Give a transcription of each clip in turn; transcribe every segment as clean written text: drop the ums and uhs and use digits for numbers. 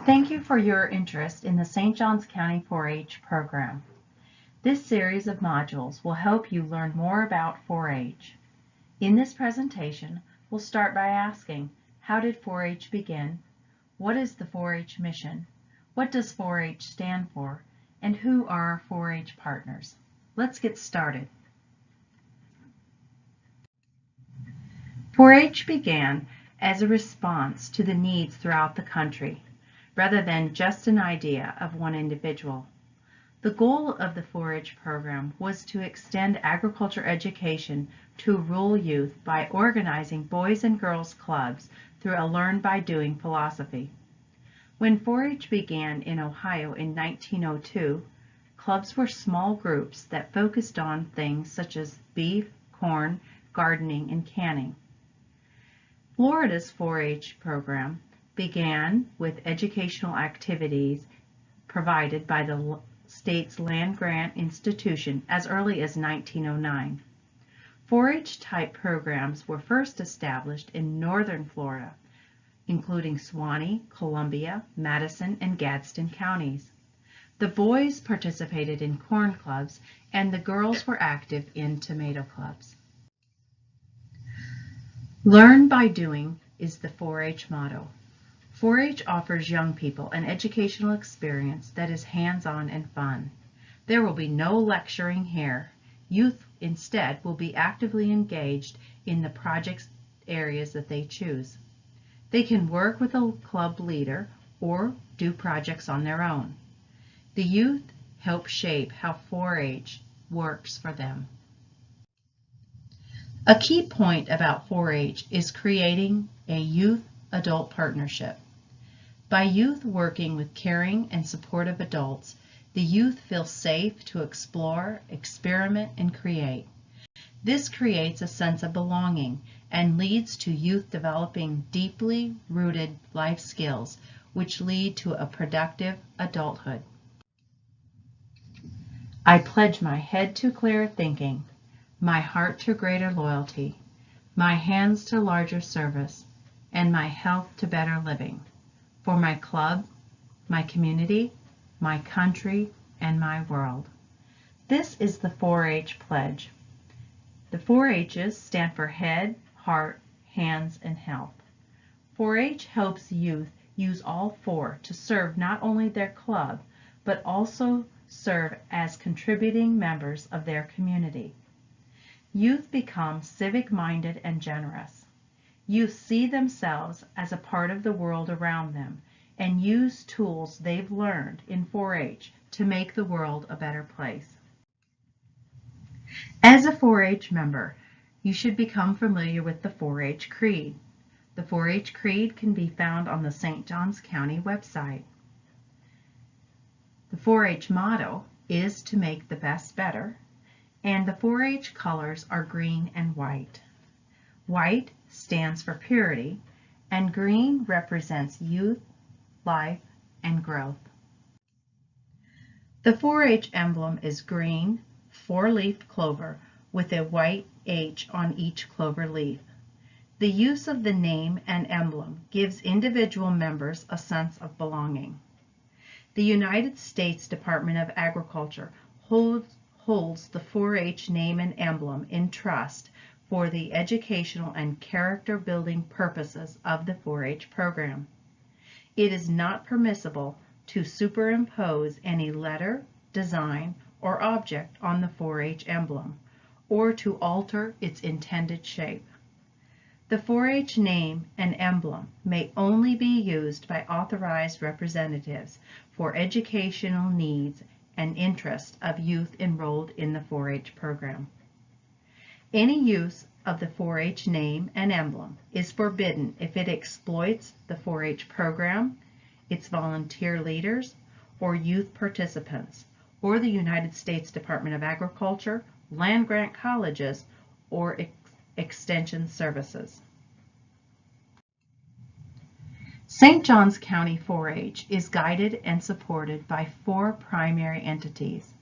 Thank you for your interest in the St. Johns County 4-H program. This series of modules will help you learn more about 4-H. In this presentation, we'll start by asking, how did 4-H begin? What is the 4-H mission? What does 4-H stand for? And who are our 4-H partners? Let's get started. 4-H began as a response to the needs throughout the country, rather than just an idea of one individual. The goal of the 4-H program was to extend agriculture education to rural youth by organizing boys and girls clubs through a learn-by-doing philosophy. When 4-H began in Ohio in 1902, clubs were small groups that focused on things such as beef, corn, gardening, and canning. Florida's 4-H program began with educational activities provided by the state's land-grant institution as early as 1909. 4-H type programs were first established in northern Florida, including Suwannee, Columbia, Madison, and Gadsden counties. The boys participated in corn clubs, and the girls were active in tomato clubs. Learn by doing is the 4-H motto. 4-H offers young people an educational experience that is hands-on and fun. There will be no lecturing here. Youth instead will be actively engaged in the project areas that they choose. They can work with a club leader or do projects on their own. The youth help shape how 4-H works for them. A key point about 4-H is creating a youth-adult partnership. By youth working with caring and supportive adults, the youth feel safe to explore, experiment, and create. This creates a sense of belonging and leads to youth developing deeply rooted life skills, which lead to a productive adulthood. I pledge my head to clearer thinking, my heart to greater loyalty, my hands to larger service, and my health to better living. For my club, my community, my country, and my world. This is the 4-H pledge. The 4-H's stand for head, heart, hands, and health. 4-H helps youth use all four to serve not only their club, but also serve as contributing members of their community. Youth become civic-minded and generous. Youth see themselves as a part of the world around them and use tools they've learned in 4-H to make the world a better place. As a 4-H member, you should become familiar with the 4-H Creed. The 4-H Creed can be found on the St. Johns County website. The 4-H motto is to make the best better, and the 4-H colors are green and white. White stands for purity, and green represents youth, life, and growth. The 4-H emblem is green, four-leafed clover with a white H on each clover leaf. The use of the name and emblem gives individual members a sense of belonging. The United States Department of Agriculture holds the 4-H name and emblem in trust for the educational and character-building purposes of the 4-H program. It is not permissible to superimpose any letter, design, or object on the 4-H emblem, or to alter its intended shape. The 4-H name and emblem may only be used by authorized representatives for educational needs and interests of youth enrolled in the 4-H program. Any use of the 4-H name and emblem is forbidden if it exploits the 4-H program, its volunteer leaders, or youth participants, or the United States Department of Agriculture, land-grant colleges, or extension services. St. Johns County 4-H is guided and supported by four primary entities.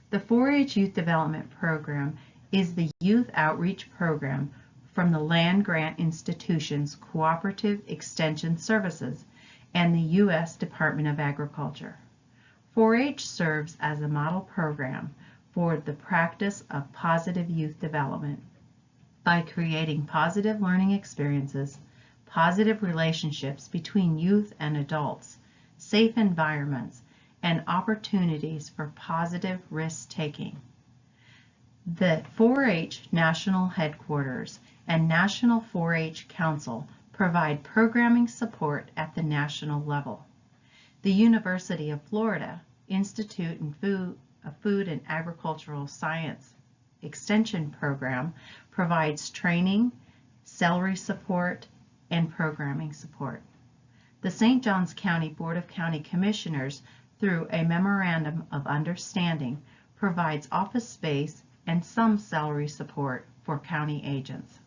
The 4-H Youth Development Program is the youth outreach program from the land-grant institution's cooperative extension services and the U.S. Department of Agriculture. 4-H serves as a model program for the practice of positive youth development by creating positive learning experiences, positive relationships between youth and adults, safe environments, and opportunities for positive risk-taking. The 4-H National Headquarters and National 4-H Council provide programming support at the national level. The University of Florida Institute of Food and Agricultural Science Extension Program provides training, salary support, and programming support. The St. Johns County Board of County Commissioners, through a Memorandum of Understanding, provides office space and some salary support for county agents.